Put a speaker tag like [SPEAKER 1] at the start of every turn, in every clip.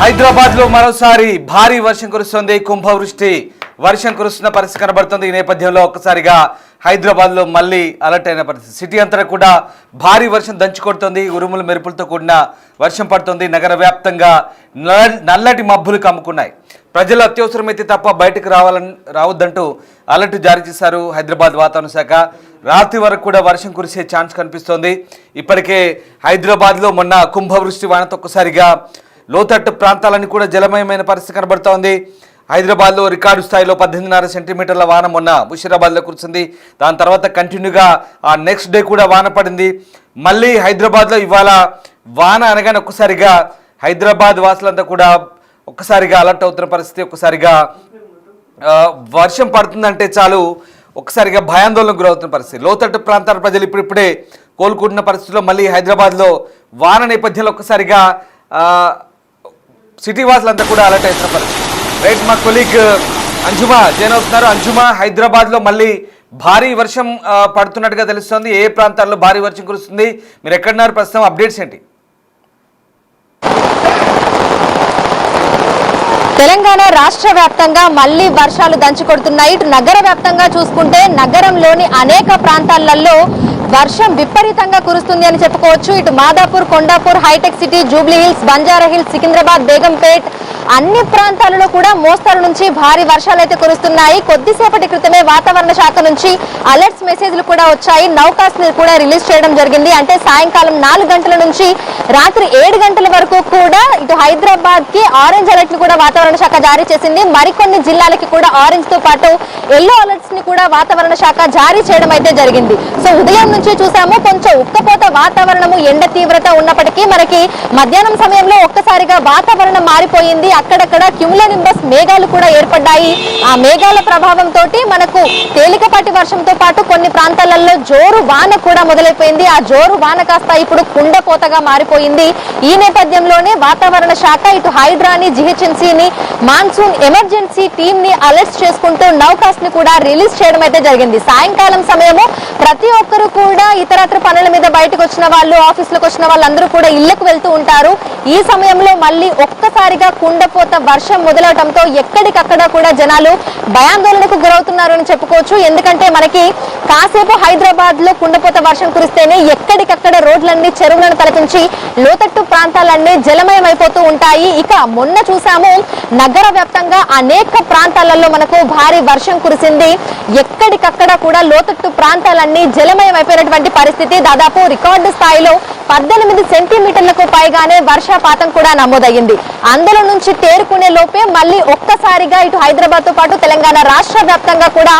[SPEAKER 1] హైదరాబాద్ లో మరోసారి భారీ వర్షం కురుస్తోంది. కుంభవృష్టి వర్షం కురుస్తున్న పరిస్థితి కనబడుతుంది. ఈ నేపథ్యంలో ఒక్కసారిగా హైదరాబాద్ లో మళ్ళీ అలర్ట్ అయిన పరిస్థితి. సిటీ అంతా కూడా భారీ వర్షం దంచుకొడుతోంది. ఉరుములు మెరుపులతో కూడిన వర్షం పడుతుంది. నగర వ్యాప్తంగా నల్లటి మబ్బులు కమ్ముకున్నాయి. ప్రజలు అత్యవసరమైతే తప్ప బయటకు రావద్దంటూ అలర్ట్ జారీ చేశారు హైదరాబాద్ వాతావరణ శాఖ. రాత్రి వరకు కూడా వర్షం కురిసే ఛాన్స్ కనిపిస్తోంది. ఇప్పటికే హైదరాబాద్లో మొన్న కుంభవృష్టి వానతో ఒక్కసారిగా లోతట్టు ప్రాంతాలన్నీ కూడా జలమయమైన పరిస్థితి కనబడుతోంది. హైదరాబాద్లో రికార్డు స్థాయిలో 18.5 సెంటీమీటర్ల వాన మొన్న ముషీరాబాద్లో కురిసింది. దాని తర్వాత కంటిన్యూగా ఆ నెక్స్ట్ డే కూడా వాన పడింది. మళ్ళీ హైదరాబాద్లో ఇవాళ వాన అనగానే ఒక్కసారిగా హైదరాబాద్ వాసులంతా కూడా ఒక్కసారిగా అలర్ట్ అవుతున్న పరిస్థితి. ఒక్కసారిగా వర్షం పడుతుందంటే చాలు ఒక్కసారిగా భయాందోళనకు గురవుతున్న పరిస్థితి. లోతట్టు ప్రాంతాల ప్రజలు ఇప్పుడిప్పుడే కోలుకుంటున్న పరిస్థితుల్లో మళ్ళీ హైదరాబాద్లో వాన నేపథ్యంలో ఒక్కసారిగా సిటీ వాసులంతా కూడా అలర్ట్ అవుతున్న పరిస్థితి. రైట్, మా కొలీగ్ అంజుమా జాయిన్ అవుతున్నారు. అంజుమా, హైదరాబాద్లో మళ్ళీ భారీ వర్షం పడుతున్నట్టుగా తెలుస్తోంది. ఏ ప్రాంతాల్లో భారీ వర్షం కురుస్తుంది? మీరు ఎక్కడున్నారు ప్రస్తుతం? అప్డేట్స్ ఏంటి?
[SPEAKER 2] తెలంగాణ రాష్ట్ర వ్యాప్తంగా మళ్లీ వర్షాలు దంచుకొడుతున్నాయి. ఇటు నగర వ్యాప్తంగా చూసుకుంటే నగరంలోని అనేక ప్రాంతాలలో వర్షం విపరీతంగా కురుస్తుంది అని చెప్పుకోవచ్చు. ఇటు మాదాపూర్, కొండాపూర్, హైటెక్ సిటీ, జూబ్లీ హిల్స్, బంజారా హిల్స్, సికింద్రాబాద్, బేగంపేట్ అన్ని ప్రాంతాలలో కూడా మోస్తరు నుంచి భారీ వర్షాలు అయితే కురుస్తున్నాయి. కొద్దిసేపటి క్రితమే వాతావరణ శాఖ నుంచి అలర్ట్స్ మెసేజ్లు కూడా వచ్చాయి. నౌకాస్ట్ కూడా రిలీజ్ చేయడం జరిగింది. అంటే సాయంకాలం 4 గంటల నుంచి రాత్రి 7 గంటల వరకు కూడా ఇటు హైదరాబాద్ కి ఆరెంజ్ అలర్ట్ ని కూడా వాతావరణ శాఖ జారీ చేసింది. మరికొన్ని జిల్లాలకి కూడా ఆరెంజ్ తో పాటు ఎల్లో అలర్ట్స్ ని కూడా వాతావరణ శాఖ జారీ చేయడం అయితే జరిగింది. సో ఉదయం నుంచి చూసాము కొంచెం ఉక్కపోత వాతావరణము, ఎండ తీవ్రత ఉన్నప్పటికీ మనకి మధ్యాహ్నం సమయంలో ఒక్కసారిగా వాతావరణం మారిపోయింది. అక్కడక్కడ క్యూములోనింబస్ మేఘాలు కూడా ఏర్పడ్డాయి. ఆ మేఘాల ప్రభావంతో మనకు తేలికపాటి వర్షంతో పాటు కొన్ని ప్రాంతాలలో జోరు వాన కూడా మొదలైపోయింది. ఆ జోరు వాన కాస్త ఇప్పుడు కుండపోతగా మారిపోయింది. ఈ నేపథ్యంలోనే వాతావరణ శాఖ ఇటు హైడ్రాని, జిహెచ్ఎంసీని, మాన్సూన్ ఎమర్జెన్సీ టీమ్ ని అలర్ట్ చేసుకుంటూ నౌకాస్ట్ ని కూడా రిలీజ్ చేయడం అయితే జరిగింది. సాయంకాలం సమయము ప్రతి ఒక్కరు కూడా ఇతరత్ర పనుల మీద బయటకు వచ్చిన వాళ్ళు, ఆఫీసులకు వచ్చిన వాళ్ళందరూ కూడా ఇళ్లకు వెళ్తూ ఉంటారు. ఈ సమయంలో మళ్ళీ ఒక్కసారిగా కుండపోత వర్షం మొదలవడంతో ఎక్కడికక్కడ కూడా జనాలు భయాందోళనకు గురవుతున్నారు అని చెప్పుకోవచ్చు. ఎందుకంటే మనకి కాసేపు హైదరాబాద్ లో కుండపోత వర్షం కురిస్తేనే ఎక్కడికక్కడ రోడ్లన్నీ చెరువులను తలపించి లోతట్టు ప్రాంతాలన్నీ జలమయం అయిపోతూ ఉంటాయి. ఇక మొన్న చూసాము నగర వ్యాప్తంగా అనేక ప్రాంతాలలో మనకు భారీ వర్షం కురిసింది. ఎక్కడికక్కడ కూడా లోతట్టు ప్రాంతాలన్నీ జలమయం అయిపోయినటువంటి పరిస్థితి. దాదాపు రికార్డు స్థాయిలో 18 సెంటీమీటర్లకు పైగానే వర్షపాతం కూడా నమోదయ్యింది. అందులో నుంచి తేరుకునే లోపే మళ్ళీ ఒక్కసారిగా ఇటు హైదరాబాద్ తో పాటు తెలంగాణ రాష్ట్ర వ్యాప్తంగా కూడా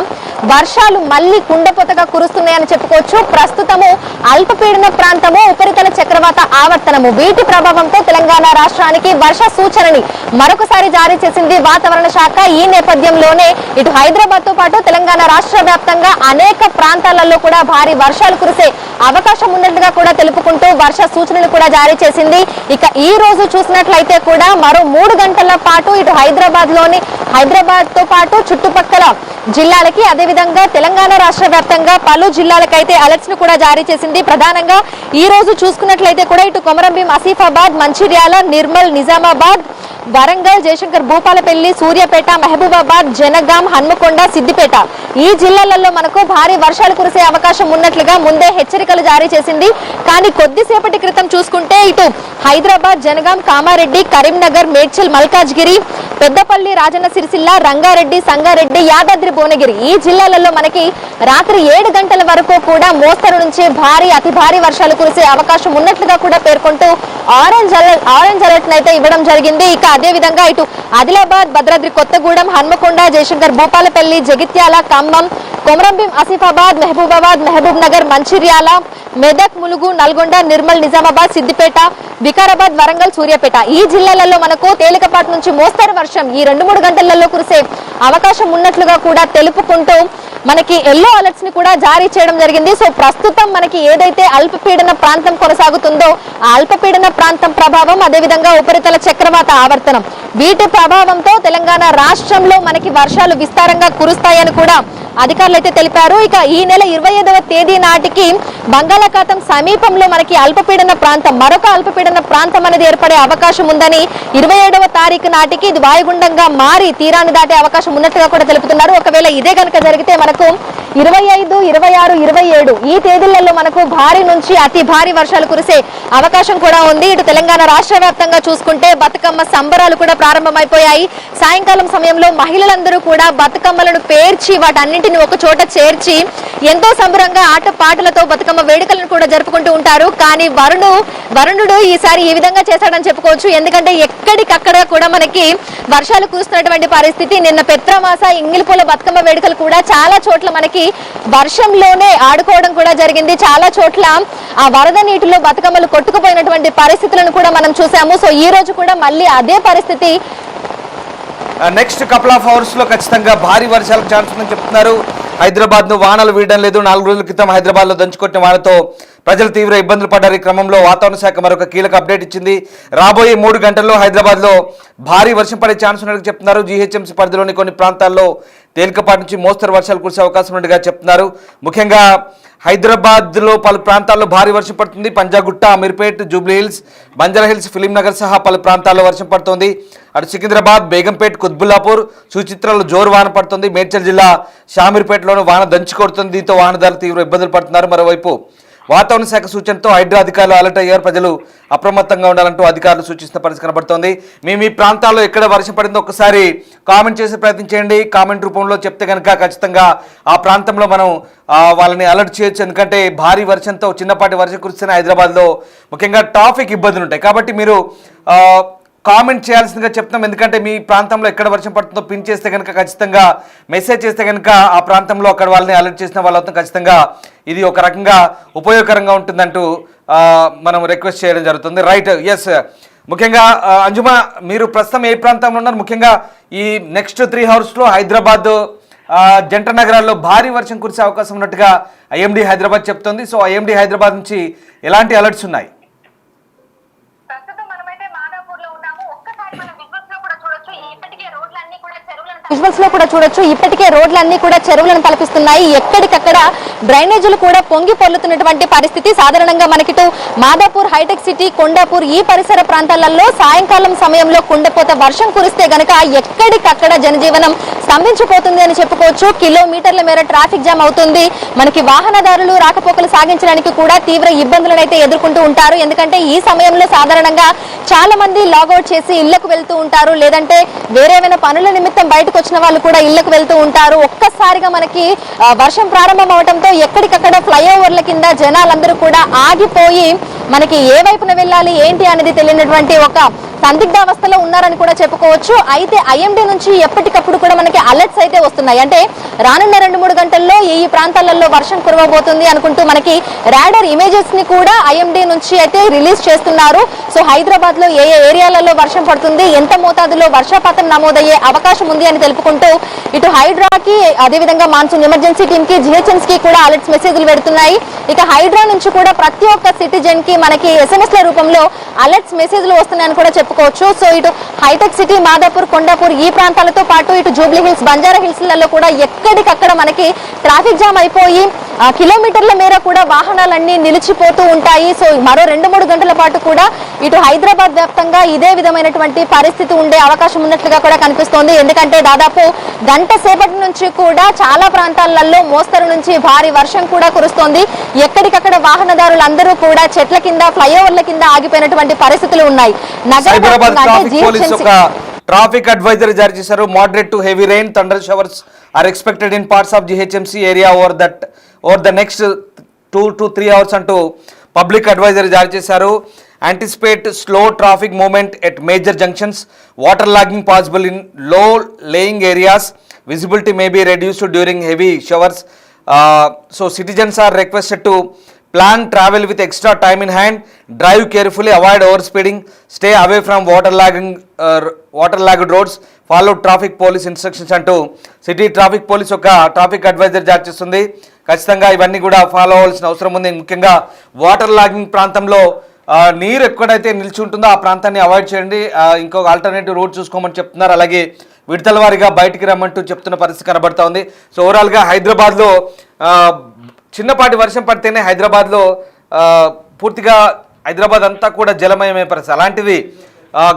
[SPEAKER 2] వర్షాలు మళ్ళీ కుండపోతగా కురుస్తున్నాయని చెప్పుకోవచ్చు. ప్రస్తుతము అల్పపీడన ప్రాంతము, ఉపరితల చక్రవాత ఆవర్తనము వీటి ప్రభావంతో తెలంగాణ రాష్ట్రానికి వర్ష సూచనని మరొకసారి జారీ చేసింది వాతావరణ శాఖ. ఈ నేపథ్యంలోనే ఇటు హైదరాబాద్ తో పాటు తెలంగాణ రాష్ట్ర వ్యాప్తంగా అనేక ప్రాంతాలలో కూడా భారీ వర్షాలు కురిసే అవకాశం ఉన్నట్లుగా కూడా తెలుపుకుంటూ వర్ష సూచనలు కూడా జారీ చేసింది. ఇక ఈ రోజు చూసినట్లయితే కూడా మరో 3 గంటల పాటు ఇటు హైదరాబాద్ తో పాటు చుట్టుపక్కల జిల్లాలకి, అదేవిధంగా తెలంగాణ రాష్ట్ర వ్యాప్తంగా పలు జిల్లాలకైతే అలర్ట్స్ ను కూడా జారీ చేసింది. ప్రధానంగా ఈ రోజు చూసుకున్నట్లయితే కూడా ఇటు కొమరంభీం, ఆసిఫాబాద్, మంచిర్యాల, నిర్మల్, నిజామాబాద్, వరంగల్, జయశంకర్, భూపాలపల్లి, సూర్యాపేట, మహబూబాబాద్, జనగాం, హన్మకొండ, సిద్దిపేట ఈ జిల్లాలలో మనకు భారీ వర్షాలు కురిసే అవకాశం ఉన్నట్లుగా ముందే హెచ్చరికలు జారీ చేసింది. కానీ కొద్దిసేపటి క్రితం చూసుకుంటే ఇటు హైదరాబాద్, జనగాం, కామారెడ్డి, కరీంనగర్, మేడ్చల్, మల్కాజ్గిరి, పెద్దపల్లి, రాజన్న సిరిసిల్ల, రంగారెడ్డి, సంగారెడ్డి, యాదాద్రి, భువనగిరి ఈ జిల్లాలలో మనకి రాత్రి 7 గంటల వరకు కూడా మోస్తరు నుంచి భారీ, అతి భారీ వర్షాలు కురిసే అవకాశం ఉన్నట్లుగా కూడా పేర్కొంటూ ఆరెంజ్ అలర్ట్ అయితే ఇవ్వడం జరిగింది. ఇక అదే విధంగా ఇటు ఆదిలాబాద్, భద్రాద్రి కొత్తగూడెం, హన్మకొండ, జయశంకర్, భూపాలపల్లి, జగిత్యాల, ఖమ్మం, కొమరంభీం, ఆసిఫాబాద్, మహబూబ్ నగర్, మంచిర్యాల, మెదక్, ములుగు, నల్గొండ, నిర్మల్, నిజామాబాద్, సిద్దిపేట, వికారాబాద్, వరంగల్, సూర్యాపేట ఈ జిల్లాలలో మనకు తేలికపాటి నుంచి మోస్తరు వర్షం ఈ 2-3 గంటలలో కురిసే అవకాశం ఉన్నట్లుగా కూడా తెలుపుకుంటూ మనకి ఎల్లో అలర్ట్స్ ని కూడా జారీ చేయడం జరిగింది. సో ప్రస్తుతం మనకి ఏదైతే అల్పపీడన ప్రాంతం కొనసాగుతుందో ఆ అల్పపీడన ప్రాంతం ప్రభావం, అదేవిధంగా ఉపరితల చక్రవాత ఆవర్తనం, వీటి ప్రభావంతో తెలంగాణ రాష్ట్రంలో మనకి వర్షాలు విస్తారంగా కురుస్తాయని కూడా అధికారులు అయితే తెలిపారు. ఇక ఈ నెల 25వ తేదీ నాటికి బంగాళాఖాతం సమీపంలో మనకి అల్పపీడన ప్రాంతం, మరొక అల్పపీడన ప్రాంతం అనేది ఏర్పడే అవకాశం ఉందని, 27వ తారీఖు నాటికి ఇది వాయుగుండంగా మారి తీరాన్ని దాటే అవకాశం ఉన్నట్టుగా కూడా తెలుపుతున్నారు. ఒకవేళ ఇదే కనుక జరిగితే మనకు 25, 26, 27 ఈ తేదీలలో మనకు భారీ నుంచి అతి భారీ వర్షాలు కురిసే అవకాశం కూడా ఉంది. ఇటు తెలంగాణ రాష్ట్ర వ్యాప్తంగా చూసుకుంటే బతుకమ్మ సంబరాలు కూడా ప్రారంభమైపోయాయి. సాయంకాలం సమయంలో మహిళలందరూ కూడా బతుకమ్మలను పేర్చి వాటన్నింటిని ఒక చోట చేర్చి ఎంతో సంబరంగా ఆట పాటలతో బతుకమ్మ వేడుకలను కూడా జరుపుకుంటూ ఉంటారు. కానీ వరుణుడు ఈసారి ఈ విధంగా చేశాడని చెప్పుకోవచ్చు. ఎందుకంటే ఎక్కడికక్కడ కూడా మనకి వర్షాలు కురుస్తున్నటువంటి పరిస్థితి. నిన్న పెత్రమాస ఇంగిలిపూల బతుకమ్మ వేడుకలు కూడా చాలా చోట్ల మనకి వర్షంలోనే ఆడుకోవడం కూడా జరిగింది. చాలా చోట్ల ఆ వరద నీటిలో బతుకమ్మలు కొట్టుకుపోయినటువంటి పరిస్థితులను కూడా మనం చూసాము. సో ఈ రోజు కూడా మళ్ళీ అదే పరిస్థితి.
[SPEAKER 1] నెక్స్ట్ కపుల్ ఆఫ్ అవర్స్ లో ఖచ్చితంగా భారీ వర్షాలకు ఛాన్స్ ఉందని చెప్తున్నారు. హైదరాబాద్ ను వానలు వీయడం లేదు. 4 రోజుల క్రితం హైదరాబాద్ లో దంచుకొట్టిన వానతో ప్రజలు తీవ్ర ఇబ్బందులు పడ్డారు. ఈ క్రమంలో వాతావరణ శాఖ మరొక కీలక అప్డేట్ ఇచ్చింది. రాబోయే 3 గంటల్లో హైదరాబాద్ లో భారీ వర్షం పడే ఛాన్స్ ఉన్నట్టు చెప్తున్నారు. జీహెచ్ఎంసీ పరిధిలోని కొన్ని ప్రాంతాల్లో తేలికపాటి నుంచి మోస్తరు వర్షాలు కురిసే అవకాశం ఉన్నట్టుగా చెప్తున్నారు. ముఖ్యంగా హైదరాబాద్ లో పలు ప్రాంతాల్లో భారీ వర్షం పడుతుంది. Panjagutta, Ameerpet, Jubilee Hills, Banjara hills, film Nagar సహా పలు ప్రాంతాల్లో వర్షం పడుతోంది. అటు సికింద్రాబాద్, బేగంపేట్, కుత్బుల్లాపూర్, సుచిత్రలో జోరు వాన పడుతుంది. మేడ్చల్ జిల్లా షామీర్పేటలోనూ వాన దంచి కొడుతుంది. దీంతో వాహనదారులు తీవ్ర ఇబ్బందులు పడుతున్నారు. మరోవైపు వాతావరణ శాఖ సూచనతో హైడ్రా అధికారులు అలర్ట్ అయ్యారు. ప్రజలు అప్రమత్తంగా ఉండాలంటూ అధికారులు సూచిస్తున్న పరిస్థితి కనబడుతోంది. మీ ప్రాంతాల్లో ఎక్కడ వర్షం పడిందో ఒకసారి కామెంట్ చేసే ప్రయత్నం చేయండి. కామెంట్ రూపంలో చెప్తే కనుక ఖచ్చితంగా ఆ ప్రాంతంలో మనం వాళ్ళని అలర్ట్ చేయొచ్చు. ఎందుకంటే భారీ వర్షంతో చిన్నపాటి వర్షం కురిస్తున్న హైదరాబాద్లో ముఖ్యంగా ట్రాఫిక్ ఇబ్బందులు ఉంటాయి. కాబట్టి మీరు కామెంట్ చేయాల్సిందిగా చెప్తాం. ఎందుకంటే మీ ప్రాంతంలో ఎక్కడ వర్షం పడుతుందో పిన్ చేస్తే కనుక ఖచ్చితంగా మెసేజ్ చేస్తే కనుక ఆ ప్రాంతంలో అక్కడ వాళ్ళని అలర్ట్ చేసిన వాళ్ళతో ఖచ్చితంగా ఇది ఒక రకంగా ఉపయోగకరంగా ఉంటుందంటూ మనం రిక్వెస్ట్ చేయడం జరుగుతుంది. Right, yes. ముఖ్యంగా అంజుమా, మీరు ప్రస్తుతం ఏ ప్రాంతంలో ఉన్నారు? ముఖ్యంగా ఈ నెక్స్ట్ 3 అవర్స్లో హైదరాబాద్ జంట నగరాల్లో భారీ వర్షం కురిసే అవకాశం ఉన్నట్టుగా ఐఎండీ హైదరాబాద్ చెప్తోంది. సో ఐఎండీ హైదరాబాద్ నుంచి ఎలాంటి అలర్ట్స్ ఉన్నాయి?
[SPEAKER 2] విజువల్స్ లో కూడా చూడొచ్చు, ఇప్పటికే రోడ్లన్నీ కూడా చెరువులను తలపిస్తున్నాయి. ఎక్కడికక్కడ డ్రైనేజీలు కూడా పొంగి పొర్లుతున్నటువంటి పరిస్థితి. సాధారణంగా మనకిటు మాదాపూర్, హైటెక్ సిటీ, కొండాపూర్ ఈ పరిసర ప్రాంతాలలో సాయంకాలం సమయంలో కుండపోత వర్షం కురిస్తే గనక ఎక్కడికక్కడ జనజీవనం స్తంభించిపోతుంది అని చెప్పుకోవచ్చు. కిలోమీటర్ల మేర ట్రాఫిక్ జామ్ అవుతుంది. మనకి వాహనదారులు రాకపోకలు సాగించడానికి కూడా తీవ్ర ఇబ్బందులను అయితే ఎదుర్కొంటూ ఉంటారు. ఎందుకంటే ఈ సమయంలో సాధారణంగా చాలా మంది లాగౌట్ చేసి ఇళ్లకు వెళ్తూ ఉంటారు, లేదంటే వేరేమైనా పనుల నిమిత్తం బయటకు వచ్చిన వాళ్ళు కూడా ఇళ్లకు వెళ్తూ ఉంటారు. ఒక్కసారిగా మనకి వర్షం ప్రారంభం అవడంతో ఎక్కడికక్కడ ఫ్లైఓవర్ల కింద జనాలందరూ కూడా ఆగిపోయి మనకి ఏ వైపున వెళ్ళాలి ఏంటి అనేది తెలియనటువంటి ఒక సందిగ్ధావస్థలో ఉన్నారని కూడా చెప్పుకోవచ్చు. అయితే ఐఎండీ నుంచి ఎప్పటికప్పుడు కూడా మనకి అలర్ట్స్ అయితే వస్తున్నాయి. అంటే రానున్న 2-3 గంటల్లో ఈ ప్రాంతాలలో వర్షం కురవబోతుంది అనుకుంటూ మనకి రాడార్ ఇమేజెస్ ని కూడా ఐఎండీ నుంచి అయితే రిలీజ్ చేస్తున్నారు. సో హైదరాబాద్ లో ఏ ఏరియాలలో వర్షం పడుతుంది, ఎంత మోతాదులో వర్షపాతం నమోదయ్యే అవకాశం ఉంది అని తెలుపుకుంటూ ఇటు హైడ్రాకి, అదేవిధంగా మాన్సూన్ ఎమర్జెన్సీ టీమ్ కి, జిహెచ్ఎంసీ కి కూడా అలర్ట్స్ మెసేజ్లు పెడుతున్నాయి. ఇక హైడ్రా నుంచి కూడా ప్రతి ఒక్క సిటిజన్ కి మనకి SMS ల రూపంలో అలర్ట్స్ మెసేజ్లు వస్తున్నాయని కూడా చెప్పుకోవచ్చు. సో ఇటు హైటెక్ సిటీ, మాదాపూర్, కొండాపూర్ ఈ ప్రాంతాలతో పాటు ఇటు జూబ్లీ హిల్స్, బంజారా హిల్స్ లలో కూడా ఎక్కడికక్కడ మనకి ట్రాఫిక్ జామ్ అయిపోయి కిలోమీటర్ల మేర కూడా వాహనాలన్నీ నిలిచిపోతూ ఉంటాయి. సో మరో 2-3 గంటల పాటు కూడా ఇటు హైదరాబాద్ వ్యాప్తంగా ఇదే విధమైనటువంటి పరిస్థితి ఉండే అవకాశం ఉన్నట్లుగా కూడా కనిపిస్తోంది. ఎందుకంటే దాదాపు గంట సేపటి నుంచి కూడా చాలా ప్రాంతాలలో మోస్తరు నుంచి భారీ వర్షం కూడా కురుస్తోంది. ఎక్కడికక్కడ వాహనదారులందరూ కూడా చెట్ల కింద, ఫ్లైఓవర్ల కింద ఆగిపోయినటువంటి పరిస్థితులు ఉన్నాయి.
[SPEAKER 1] ట్రాఫిక్ అడ్వైజరీ జారీ చేశారు. Moderate to heavy rain, thunder showers are expected in parts of GHMC area over the next 2 to 3 hours అంటూ పబ్లిక్ అడ్వైజరీ జారీ చేశారు. Anticipate slow traffic movement at major junctions, water logging possible in low lying areas, visibility may be reduced during heavy showers. So citizens are requested to plan travel with extra time in hand, drive carefully, avoid overspeeding, stay away from water water logged roads, follow traffic police instructions అంటూ city traffic police ఒక traffic advisor జారీ చేస్తుంది. ఖచ్చితంగా ఇవన్నీ కూడా follow అవ్వాల్సిన అవసరం ఉంది. ముఖ్యంగా వాటర్ లాగింగ్ ప్రాంతంలో నీరు ఎక్కడైతే నిలిచి ఉంటుందో ఆ ప్రాంతాన్ని అవాయిడ్ చేయండి. ఇంకొక ఆల్టర్నేటివ్ రోడ్ చూసుకోమని చెప్తున్నారు. అలాగే విడతల వారీగా బయటికి రమ్మంటూ చెప్తున్న పరిస్థితి కనబడతా ఉంది. సో ఓవరాల్గా హైదరాబాద్లో చిన్నపాటి వర్షం పడితేనే హైదరాబాద్లో పూర్తిగా హైదరాబాద్ అంతా కూడా జలమయమే పరిస్థితి. అలాంటిది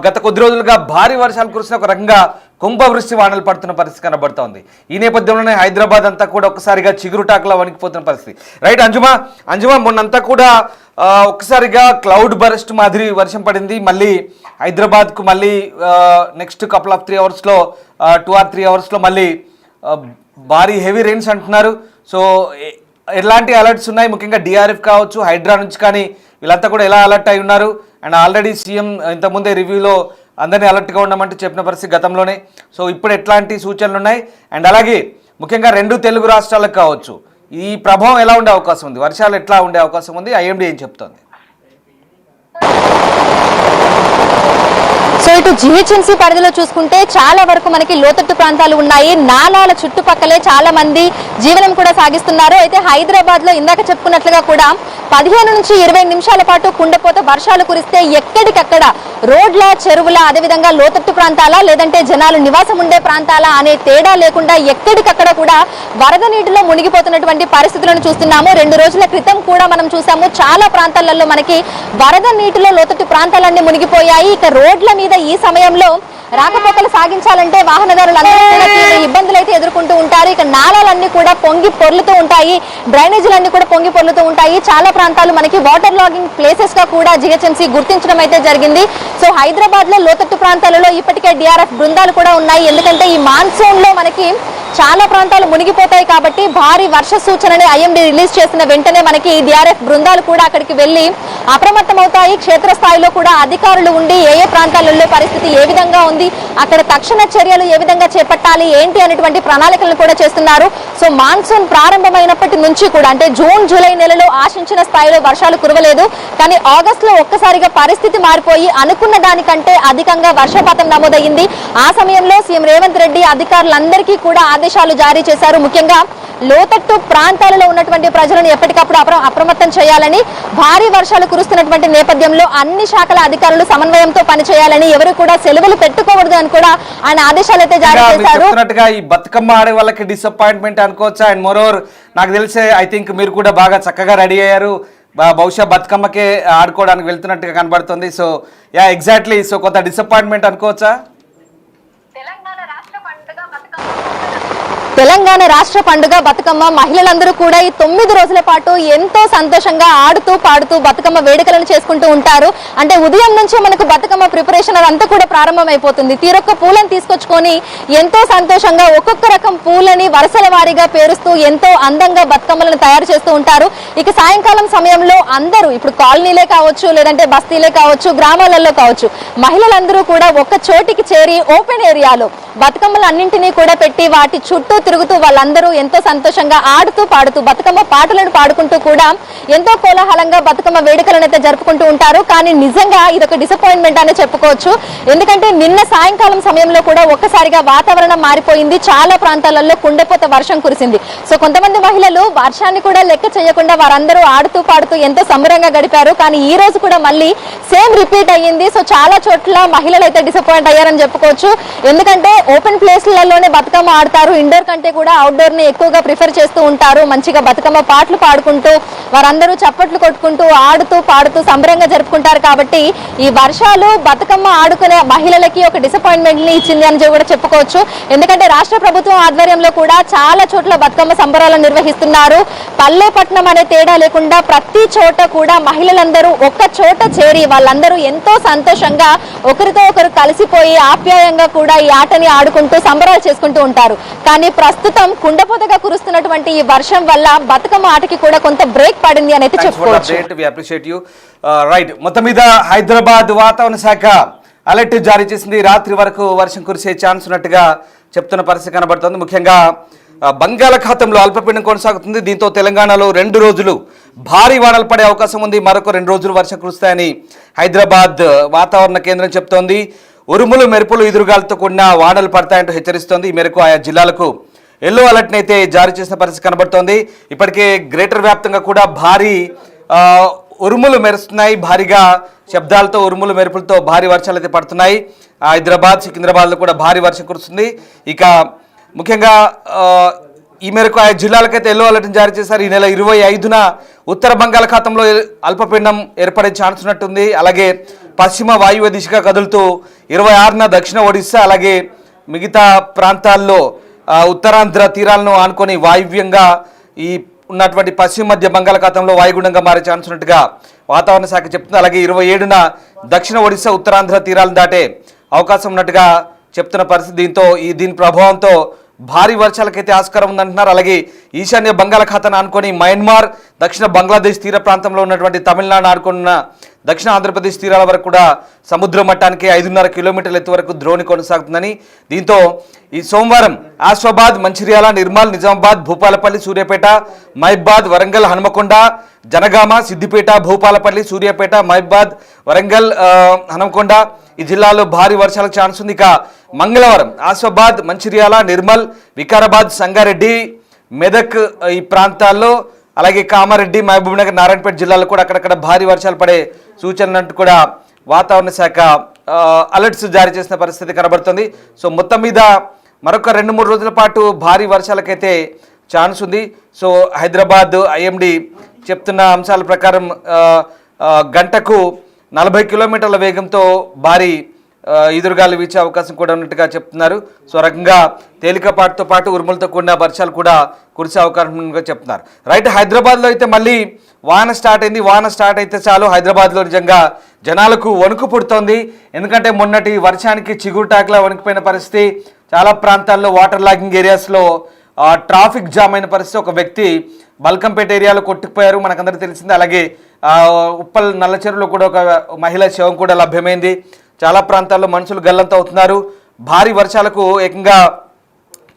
[SPEAKER 1] గత కొద్ది రోజులుగా భారీ వర్షాలు కురిసిన ఒక రకంగా కుంభవృష్టి వానలు పడుతున్న పరిస్థితి కనబడతా ఉంది. ఈ నేపథ్యంలోనే హైదరాబాద్ అంతా కూడా ఒక్కసారిగా చిగురుటాకులా వణికిపోతున్న పరిస్థితి. రైట్ అంజుమా మొన్నంతా కూడా ఒక్కసారిగా క్లౌడ్ బరస్ట్ మాదిరి వర్షం పడింది. మళ్ళీ హైదరాబాద్కు మళ్ళీ నెక్స్ట్ కపుల్ ఆఫ్ 3 అవర్స్లో 2 or 3 అవర్స్లో మళ్ళీ భారీ హెవీ రెయిన్స్ అంటున్నారు. సో ఎలాంటి అలర్ట్స్ ఉన్నాయి? ముఖ్యంగా డిఆర్ఎఫ్ కావచ్చు, హైడ్రా నుంచి కానీ వీళ్ళంతా కూడా ఎలా అలర్ట్ అయి ఉన్నారు? అండ్ ఆల్రెడీ సీఎం ఇంతకుముందే రివ్యూలో అందరినీ అలర్ట్గా ఉండమంటూ చెప్పిన పరిస్థితి గతంలోనే. సో ఇప్పుడు ఎట్లాంటి సూచనలు ఉన్నాయి? అండ్ అలాగే ముఖ్యంగా 2 తెలుగు రాష్ట్రాలకు కావచ్చు ఈ ప్రభావం ఎలా ఉండే అవకాశం ఉంది? వర్షాలు ఎట్లా ఉండే అవకాశం ఉంది? ఐఎండీ ఏం చెప్తోంది?
[SPEAKER 2] సో ఇటు జిహెచ్ఎంసీ పరిధిలో చూసుకుంటే చాలా వరకు మనకి లోతట్టు ప్రాంతాలు ఉన్నాయి. నాలాల చుట్టుపక్కలే చాలా మంది జీవనం కూడా సాగిస్తున్నారు. అయితే హైదరాబాద్ లో ఇందాక చెప్పుకున్నట్లుగా కూడా 15 నుంచి 20 నిమిషాల పాటు కుండపోత వర్షాలు కురిస్తే ఎక్కడికక్కడ రోడ్ల, చెరువుల, అదేవిధంగా లోతట్టు ప్రాంతాల లేదంటే జనాలు నివాసం ఉండే ప్రాంతాల అనే తేడా లేకుండా ఎక్కడికక్కడ కూడా వరద నీటిలో మునిగిపోతున్నటువంటి పరిస్థితులను చూస్తున్నాము. 2 రోజుల క్రితం కూడా మనం చూసాము చాలా ప్రాంతాలలో మనకి వరద నీటిలో లోతట్టు ప్రాంతాలన్నీ మునిగిపోయాయి. ఇక రోడ్ల మీద ఈ సమయంలో రాకపోకలు సాగించాలంటే వాహనదారులందరూ కూడా ఇబ్బందులు అయితే ఎదుర్కొంటూ ఉంటారు. ఇక నాళాలన్నీ కూడా పొంగి పొర్లుతూ ఉంటాయి, డ్రైనేజీలన్నీ కూడా పొంగి పొర్లుతూ ఉంటాయి. చాలా ప్రాంతాలు మనకి వాటర్ లాగింగ్ ప్లేసెస్ గా కూడా జిహెచ్ఎంసీ గుర్తించడం అయితే జరిగింది. సో హైదరాబాద్ లో లోతట్టు ప్రాంతాలలో ఇప్పటికే డిఆర్ఎఫ్ బృందాలు కూడా ఉన్నాయి. ఎందుకంటే ఈ మాన్సూన్ లో మనకి చాలా ప్రాంతాలు మునిగిపోతాయి కాబట్టి భారీ వర్ష సూచనని ఐఎండీ రిలీజ్ చేసిన వెంటనే మనకి డిఆర్ఎఫ్ బృందాలు కూడా అక్కడికి వెళ్లి అప్రమత్తమవుతాయి. క్షేత్రస్థాయిలో కూడా అధికారులు ఉండి ఏ పరిస్థితుల్లో పరిస్థితి ఏ విధంగా ఉంది, అక్కడ తక్షణ చర్యలు ఏ విధంగా చేపట్టాలి ఏంటి అనేటువంటి ప్రణాళికలను కూడా చేస్తున్నారు. సో మాన్సూన్ ప్రారంభమైనప్పటి నుంచి కూడా అంటే జూన్, జూలై నెలలో ఆశించిన స్థాయిలో వర్షాలు కురవలేదు. కానీ ఆగస్టులో ఒక్కసారిగా పరిస్థితి మారిపోయి అనుకున్న దానికంటే అధికంగా వర్షపాతం నమోదయ్యింది. ఆ సమయంలో సీఎం రేవంత్ రెడ్డి అధికారులందరికీ కూడా ఆదేశాలు జారీ చేశారు. ముఖ్యంగా లోతట్టు ప్రాంతాలలో ఉన్నటువంటి ప్రజలను ఎప్పటికప్పుడు అప్రమత్తం చేయాలని, భారీ వర్షాలు కురుస్తున్నటువంటి నేపథ్యంలో అన్ని శాఖల అధికారులు సమన్వయంతో పనిచేయాలని, ఎవరు కూడా సెలవులు పెట్టుకోకూడదు అని కూడా ఆయన ఆదేశాలు అయితే జారీ చేశారు.
[SPEAKER 1] ఈ బతుకమ్మ ఆడే వాళ్ళకి డిసప్పాయింట్మెంట్ అనుకోవచ్చా? అండ్ మోరోవర్ నాకు తెలిసే ఐ థింక్ మీరు కూడా బాగా చక్కగా రెడీ అయ్యారు, బహుశా బతుకమ్మకే ఆడుకోవడానికి వెళ్తున్నట్టుగా కనబడుతుంది. So exactly. సో కొంత డిసప్పాయింట్మెంట్ అనుకోవచ్చా?
[SPEAKER 2] తెలంగాణ రాష్ట్ర పండుగ బతుకమ్మ మహిళలందరూ కూడా ఈ 9 రోజుల పాటు ఎంతో సంతోషంగా ఆడుతూ పాడుతూ బతుకమ్మ వేడుకలను చేసుకుంటూ ఉంటారు. అంటే ఉదయం నుంచే మనకు బతుకమ్మ ప్రిపరేషన్ అదంతా కూడా ప్రారంభమైపోతుంది. తీరొక్క పూలను తీసుకొచ్చుకొని ఎంతో సంతోషంగా ఒక్కొక్క రకం పూలని వరుసల వారీగా పేరుస్తూ ఎంతో అందంగా బతుకమ్మలను తయారు చేస్తూ ఉంటారు. ఇక సాయంకాలం సమయంలో అందరూ ఇప్పుడు కాలనీలే కావచ్చు, లేదంటే బస్తీలే కావచ్చు, గ్రామాలలో కావచ్చు, మహిళలందరూ కూడా ఒక్క చోటికి చేరి ఓపెన్ ఏరియాలో బతుకమ్మలు అన్నింటినీ కూడా పెట్టి వాటి చుట్టూ తిరుగుతూ వాళ్ళందరూ ఎంతో సంతోషంగా ఆడుతూ పాడుతూ బతుకమ్మ పాటలను పాడుకుంటూ కూడా ఎంతో కోలాహలంగా బతుకమ్మ వేడుకలను అయితే జరుపుకుంటూ ఉంటారు. కానీ నిజంగా ఇదొక డిసప్పాయింట్మెంట్ అనే చెప్పుకోవచ్చు. ఎందుకంటే నిన్న సాయంకాలం సమయంలో కూడా ఒక్కసారిగా వాతావరణం మారిపోయింది. చాలా ప్రాంతాలలో కుండపోత వర్షం కురిసింది. సో కొంతమంది మహిళలు వర్షాన్ని కూడా లెక్క చేయకుండా వారందరూ ఆడుతూ పాడుతూ ఎంతో సంబరంగా గడిపారు. కానీ ఈ రోజు కూడా మళ్ళీ సేమ్ రిపీట్ అయ్యింది. సో చాలా చోట్ల మహిళలు అయితే డిసప్పాయింట్ అయ్యారని చెప్పుకోవచ్చు. ఎందుకంటే ఓపెన్ ప్లేస్లలోనే బతుకమ్మ ఆడతారు, ఇండోర్ కంటే కూడా అవుట్డోర్ ని ఎక్కువగా ప్రిఫర్ చేస్తూ ఉంటారు. మంచిగా బతుకమ్మ పాటలు పాడుకుంటూ వారందరూ చప్పట్లు కొట్టుకుంటూ ఆడుతూ పాడుతూ సంబరంగా జరుపుకుంటారు. కాబట్టి ఈ వర్షాలు బతుకమ్మ ఆడుకునే మహిళలకి ఒక డిసప్పాయింట్మెంట్ ని ఇచ్చింది అని కూడా చెప్పుకోవచ్చు. ఎందుకంటే రాష్ట్ర ప్రభుత్వం ఆధ్వర్యంలో కూడా చాలా చోట్ల బతుకమ్మ సంబరాలను నిర్వహిస్తున్నారు. పల్లె పట్నం అనే తేడా లేకుండా ప్రతి చోట కూడా మహిళలందరూ ఒక్క చోట చేరి వాళ్ళందరూ ఎంతో సంతోషంగా ఒకరితో ఒకరు కలిసిపోయి ఆప్యాయంగా కూడా ఈ ఆటని ఆడుకుంటూ సంబరాలు చేసుకుంటూ ఉంటారు. కానీ ప్రస్తుతం కుండపోతగా కురుస్తున్నటువంటి ఈ వర్షం వల్ల బతుకమ్మ ఆటకి కూడా కొంత బ్రేక్ పడింది అని అయితే చెప్పుకోవచ్చు.
[SPEAKER 1] రైట్. మొత్తం మీద హైదరాబాద్ వాతావరణ శాఖ అలర్ట్ జారీ చేసింది. రాత్రి వరకు వర్షం కురిసే ఛాన్స్ ఉన్నట్టుగా చెప్తున్న పరిస్థితి కనబడుతుంది. ముఖ్యంగా బంగాళాఖాతంలో అల్పపీడనం కొనసాగుతుంది. దీంతో తెలంగాణలో 2 రోజులు భారీ వానలు పడే అవకాశం ఉంది. మరొక 2 రోజులు వర్షం కురుస్తాయని హైదరాబాద్ వాతావరణ కేంద్రం చెప్తోంది. ఉరుములు మెరుపులు ఎదురుగాలతో కూడిన వానలు పడతాయంటూ హెచ్చరిస్తోంది. ఈ మేరకు ఆయా జిల్లాలకు ఎల్లో అలర్ట్ని అయితే జారీ చేసిన పరిస్థితి కనబడుతోంది. ఇప్పటికే గ్రేటర్ వ్యాప్తంగా కూడా భారీ ఉరుములు మెరుస్తున్నాయి. భారీగా శబ్దాలతో ఉరుములు మెరుపులతో భారీ వర్షాలు అయితే పడుతున్నాయి. హైదరాబాద్, సికింద్రాబాద్లో కూడా భారీ వర్షం కురుస్తుంది. ఇక ముఖ్యంగా ఈ మేరకు ఆయా జిల్లాలకైతే ఎల్లో అలర్ట్ని జారీ చేశారు. ఈ నెల 25న ఉత్తర బంగాళాఖాతంలో అల్పపీడనం ఏర్పడే ఛాన్స్ ఉన్నట్టుంది. అలాగే పశ్చిమ వాయువ్య దిశగా కదులుతూ 26న దక్షిణ ఒడిశా అలాగే మిగతా ప్రాంతాల్లో ఉత్తరాంధ్ర తీరాలను ఆనుకొని వాయువ్యంగా ఈ ఉన్నటువంటి పశ్చిమ మధ్య బంగాళాఖాతంలో వాయుగుండంగా మారే ఛాన్స్ ఉన్నట్టుగా వాతావరణ శాఖ చెప్తుంది. అలాగే 27న దక్షిణ ఒడిశా ఉత్తరాంధ్ర తీరాలను దాటే అవకాశం ఉన్నట్టుగా చెప్తున్న పరిస్థితి. దీని ప్రభావంతో భారీ వర్షాలకైతే ఆస్కారం ఉందంటున్నారు. అలాగే ఈశాన్య బంగాళాఖాతాన్ని ఆనుకొని మయన్మార్, దక్షిణ బంగ్లాదేశ్ తీర ప్రాంతంలో ఉన్నటువంటి తమిళనాడు ఆనుకున్న దక్షిణ ఆంధ్రప్రదేశ్ తీరాల వరకు కూడా సముద్ర మట్టానికి 5.5 కిలోమీటర్ల ఎత్తు వరకు ద్రోణి కొనసాగుతుందని, దీంతో ఈ సోమవారం ఆసిఫాబాద్, మంచిర్యాల, నిర్మల్, నిజామాబాద్, భూపాలపల్లి, సూర్యాపేట, మహబూబాద్, వరంగల్, హనుమకొండ, జనగామ, సిద్దిపేట, భూపాలపల్లి, సూర్యాపేట, మహబూబాద్, వరంగల్, హనుమకొండ ఈ జిల్లాలో భారీ వర్షాలకు ఛాన్స్ ఉంది. ఇక మంగళవారం ఆసిఫాబాద్, మంచిర్యాల, నిర్మల్, వికారాబాద్, సంగారెడ్డి, మెదక్ ఈ ప్రాంతాల్లో అలాగే కామారెడ్డి, మహబూబ్నగర్, నారాయణపేట జిల్లాలో కూడా అక్కడక్కడ భారీ వర్షాలు పడే సూచనలంటూ కూడా వాతావరణ శాఖ అలర్ట్స్ జారీ చేసిన పరిస్థితి కనబడుతుంది. సో మొత్తం మీద మరొక 2-3 రోజుల పాటు భారీ వర్షాలకైతే ఛాన్స్ ఉంది. సో హైదరాబాద్ ఐఎండి చెప్తున్న అంశాల ప్రకారం గంటకు 40 కిలోమీటర్ల వేగంతో భారీ ఎదురుగాలు వీచే అవకాశం కూడా ఉన్నట్టుగా చెప్తున్నారు. సో రకంగా తేలికపాటుతో పాటు ఉరుములతో కూడిన వర్షాలు కూడా కురిసే అవకాశంగా చెప్తున్నారు. రైట్, హైదరాబాద్లో అయితే మళ్ళీ వాన స్టార్ట్ అయింది. వాన స్టార్ట్ అయితే చాలు హైదరాబాద్లో నిజంగా జనాలకు వణుకు పుడుతోంది. ఎందుకంటే మొన్నటి వర్షానికి చిగురుటాకులా వణికిపోయిన పరిస్థితి. చాలా ప్రాంతాల్లో వాటర్ లాగింగ్ ఏరియాస్లో ట్రాఫిక్ జామ్ అయిన పరిస్థితి. ఒక వ్యక్తి బల్కంపేట ఏరియాలో కొట్టుకుపోయారు, మనకందరికీ తెలిసింది. అలాగే ఉప్పల్ నల్లచెరువులో కూడా ఒక మహిళ శవం కూడా లభ్యమైంది. చాలా ప్రాంతాల్లో మనుషులు గల్లంత అవుతున్నారు. భారీ వర్షాలకు ఏకంగా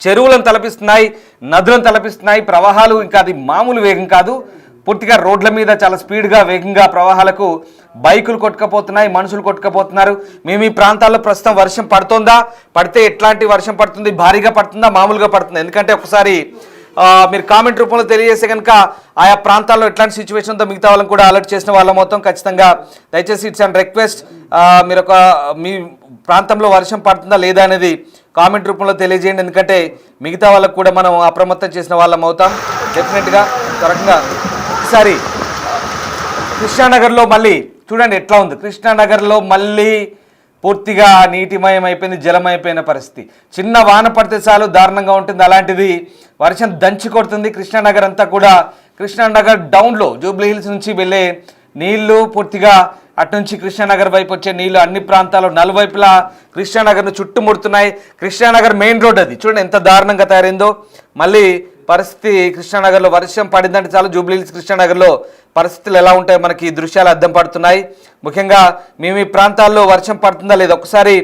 [SPEAKER 1] చెరువులను తలపిస్తున్నాయి, నదులను తలపిస్తున్నాయి. ప్రవాహాలు ఇంకా అది మామూలు వేగం కాదు, పూర్తిగా రోడ్ల మీద చాలా స్పీడ్గా వేగంగా ప్రవాహాలకు బైకులు కొట్టుకపోతున్నాయి, మనుషులు కొట్టుకపోతున్నారు. మేము ఈ ప్రాంతాల్లో ప్రస్తుతం వర్షం పడుతుందా, పడితే ఎట్లాంటి వర్షం పడుతుంది, భారీగా పడుతుందా, మామూలుగా పడుతుందా? ఎందుకంటే ఒకసారి మీరు కామెంట్ రూపంలో తెలియజేస్తే కనుక ఆయా ప్రాంతాల్లో ఎట్లాంటి సిచ్యువేషన్ ఉందో మిగతా వాళ్ళని కూడా అలర్ట్ చేసిన వాళ్ళ మొత్తం ఖచ్చితంగా దయచేసి ఇట్స్ అండ్ రిక్వెస్ట్ మీరు మీ ప్రాంతంలో వర్షం పడుతుందా లేదా అనేది కామెంట్ రూపంలో తెలియజేయండి. ఎందుకంటే మిగతా వాళ్ళకు కూడా మనం అప్రమత్తం చేసిన వాళ్ళం అవుతాం డెఫినెట్గా. త్వరగా ఈసారి కృష్ణానగర్లో మళ్ళీ చూడండి ఎట్లా ఉంది. కృష్ణానగర్లో మళ్ళీ పూర్తిగా నీటిమయం అయిపోయింది, జలమైపోయిన పరిస్థితి. చిన్న వాన పడితే చాలు దారుణంగా ఉంటుంది, అలాంటిది వర్షం దంచి కొడుతుంది. కృష్ణానగర్ అంతా కూడా, కృష్ణానగర్ డౌన్లో జూబ్లీ హిల్స్ నుంచి వెళ్ళే నీళ్లు పూర్తిగా అటు నుంచి కృష్ణానగర్ వైపు వచ్చే నీళ్లు అన్ని ప్రాంతాల్లో నలువైపులా కృష్ణానగర్ను చుట్టుముడుతున్నాయి. కృష్ణానగర్ మెయిన్ రోడ్ అది చూడండి ఎంత దారుణంగా తయారైందో. మళ్ళీ పరిస్థితి కృష్ణానగర్లో వర్షం పడిందంటే చాలు జూబ్లీ హిల్స్ కృష్ణానగర్లో పరిస్థితులు ఎలా ఉంటాయో మనకి ఈ దృశ్యాలు అద్దం పడుతున్నాయి. ముఖ్యంగా మేము ఈ ప్రాంతాల్లో వర్షం పడుతుందా లేదా ఒకసారి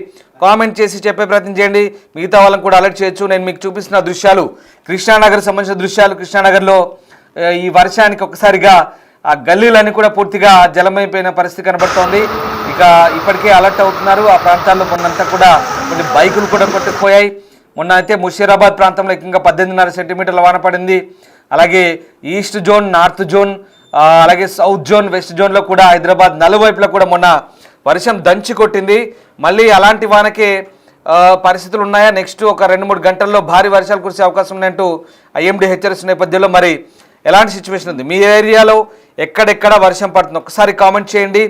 [SPEAKER 1] కామెంట్ చేసి చెప్పే ప్రయత్నం చేయండి. మిగతా వాళ్ళని కూడా అలర్ట్ చేయొచ్చు. నేను మీకు చూపిస్తున్న దృశ్యాలు కృష్ణానగర్ సంబంధించిన దృశ్యాలు. కృష్ణానగర్లో ఈ వర్షానికి ఒకసారిగా ఆ గల్లీలన్నీ కూడా పూర్తిగా జలమైపోయిన పరిస్థితి కనబడుతోంది. ఇక ఇప్పటికే అలర్ట్ అవుతున్నారు. ఆ ప్రాంతాల్లో మొన్నంతా కూడా కొన్ని బైకులు కూడా కొట్టుకుపోయాయి. మొన్న అయితే ముషీరాబాద్ ప్రాంతంలో ఏకంగా 18.5 సెంటీమీటర్ల వాన పడింది. అలాగే ఈస్ట్ జోన్, నార్త్ జోన్, అలాగే సౌత్ జోన్, వెస్ట్ జోన్లో కూడా హైదరాబాద్ నలువైపులా కూడా మొన్న వర్షం దంచి కొట్టింది. మళ్ళీ అలాంటి వానకే పరిస్థితులు ఉన్నాయా? నెక్స్ట్ ఒక 2-3 గంటల్లో భారీ వర్షాలు కురిసే అవకాశం ఉన్నాయంటూ ఐఎండీ హెచ్చరిస్తున్న నేపథ్యంలో మరి ఎలాంటి సిచ్యువేషన్ ఉంది, మీ ఏరియాలో ఎక్కడెక్కడ వర్షం పడుతుంది ఒకసారి కామెంట్ చేయండి.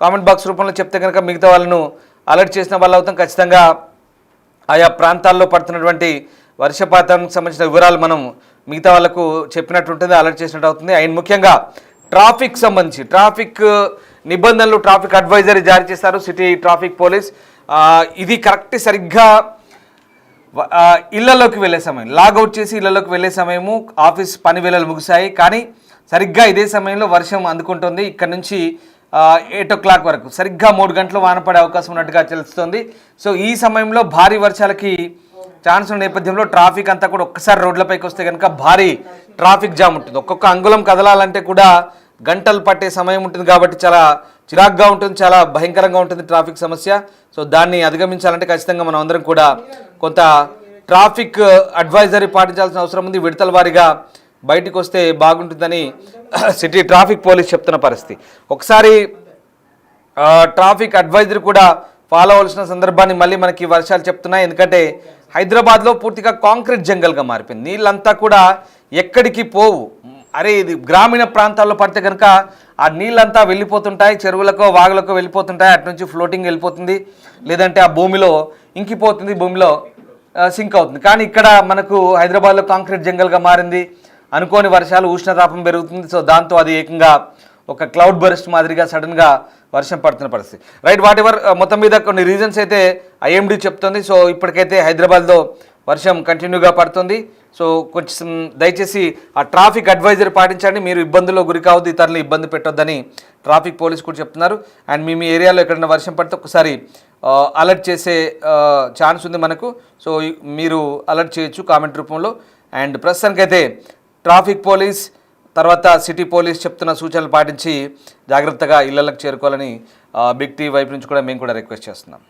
[SPEAKER 1] కామెంట్ బాక్స్ రూపంలో చెప్తే కనుక మిగతా వాళ్ళను అలర్ట్ చేసిన వాళ్ళు అవుతాం. ఖచ్చితంగా ఆయా ప్రాంతాల్లో పడుతున్నటువంటి వర్షపాతానికి సంబంధించిన వివరాలు మనం మిగతా వాళ్ళకు చెప్పినట్టు ఉంటుంది, అలర్ట్ చేసినట్టు అవుతుంది. అండ్ ముఖ్యంగా ట్రాఫిక్ సంబంధించి ట్రాఫిక్ నిబంధనలు, ట్రాఫిక్ అడ్వైజరీ జారీ చేశారు సిటీ ట్రాఫిక్ పోలీస్. ఇది కరెక్ట్ సరిగ్గా ఇళ్లలోకి వెళ్ళే సమయం, లాగౌట్ చేసి ఇళ్లలోకి వెళ్ళే సమయము, ఆఫీస్ పని వేళలు ముగిశాయి. కానీ సరిగ్గా ఇదే సమయంలో వర్షం అందుకుంటుంది. ఇక్కడ నుంచి 8 o'clock వరకు సరిగ్గా 3 గంటలు వాన పడే అవకాశం ఉన్నట్టుగా తెలుస్తుంది. సో ఈ సమయంలో భారీ వర్షాలకి ఛాన్స్ ఉన్న నేపథ్యంలో ట్రాఫిక్ అంతా కూడా ఒక్కసారి రోడ్లపైకి వస్తే కనుక భారీ ట్రాఫిక్ జామ్ ఉంటుంది. ఒక్కొక్క అంగుళం కదలాలంటే కూడా గంటలు పట్టే సమయం ఉంటుంది కాబట్టి చాలా చిరాగ్గా ఉంటుంది, చాలా భయంకరంగా ఉంటుంది ట్రాఫిక్ సమస్య. సో దాన్ని అధిగమించాలంటే ఖచ్చితంగా మనం అందరం కూడా కొంత ట్రాఫిక్ అడ్వైజరీ పాటించాల్సిన అవసరం ఉంది. విడతల వారీగా బయటికి వస్తే బాగుంటుందని సిటీ ట్రాఫిక్ పోలీస్ చెప్తున్న పరిస్థితి. ఒకసారి ట్రాఫిక్ అడ్వైజరీ కూడా ఫాలో అవ్వాల్సిన సందర్భాన్ని మళ్ళీ మనకి వర్షాలు చెప్తున్నాయి. ఎందుకంటే హైదరాబాద్లో పూర్తిగా కాంక్రీట్ జంగల్గా మారిపోయింది. నీళ్ళంతా కూడా ఎక్కడికి పోవు. అరే ఇది గ్రామీణ ప్రాంతాల్లో పడితే కనుక ఆ నీళ్ళంతా వెళ్ళిపోతుంటాయి, చెరువులకో వాగులకో వెళ్ళిపోతుంటాయి, అటు నుంచి ఫ్లోటింగ్ వెళ్ళిపోతుంది, లేదంటే ఆ భూమిలో ఇంకిపోతుంది, భూమిలో సింక్ అవుతుంది. కానీ ఇక్కడ మనకు హైదరాబాద్లో కాంక్రీట్ జంగల్గా మారింది. అనుకోని వర్షాలు, ఉష్ణతాపం పెరుగుతుంది. సో దాంతో అది ఏకంగా ఒక క్లౌడ్ బర్స్ట్ మాదిరిగా సడన్గా వర్షం పడుతున్న పరిస్థితి. రైట్, వాట్ ఎవర్, మొత్తం మీద కొన్ని రీజన్స్ అయితే ఐఎండీ చెప్తుంది. సో ఇప్పటికైతే హైదరాబాద్లో వర్షం కంటిన్యూగా పడుతుంది. సో కొంచెం దయచేసి ఆ ట్రాఫిక్ అడ్వైజరీ పాటించండి, మీరు ఇబ్బందుల్లో గురి కావద్దు, ఇతరులు ఇబ్బంది పెట్టొద్దని ట్రాఫిక్ పోలీస్ కూడా చెప్తున్నారు. అండ్ మీ ఏరియాలో ఎక్కడైనా వర్షం పడితే ఒకసారి అలర్ట్ చేసే ఛాన్స్ ఉంది మనకు. సో మీరు అలర్ట్ చేయొచ్చు కామెంట్ రూపంలో. అండ్ ప్రస్తుతానికైతే ట్రాఫిక్ పోలీస్ తర్వాత సిటీ పోలీస్ చెప్తున్న సూచనలు పాటించి జాగ్రత్తగా ఇళ్లలకు చేరుకోవాలని బిగ్ టీ వైపు నుంచి కూడా మేము కూడా రిక్వెస్ట్ చేస్తున్నాం.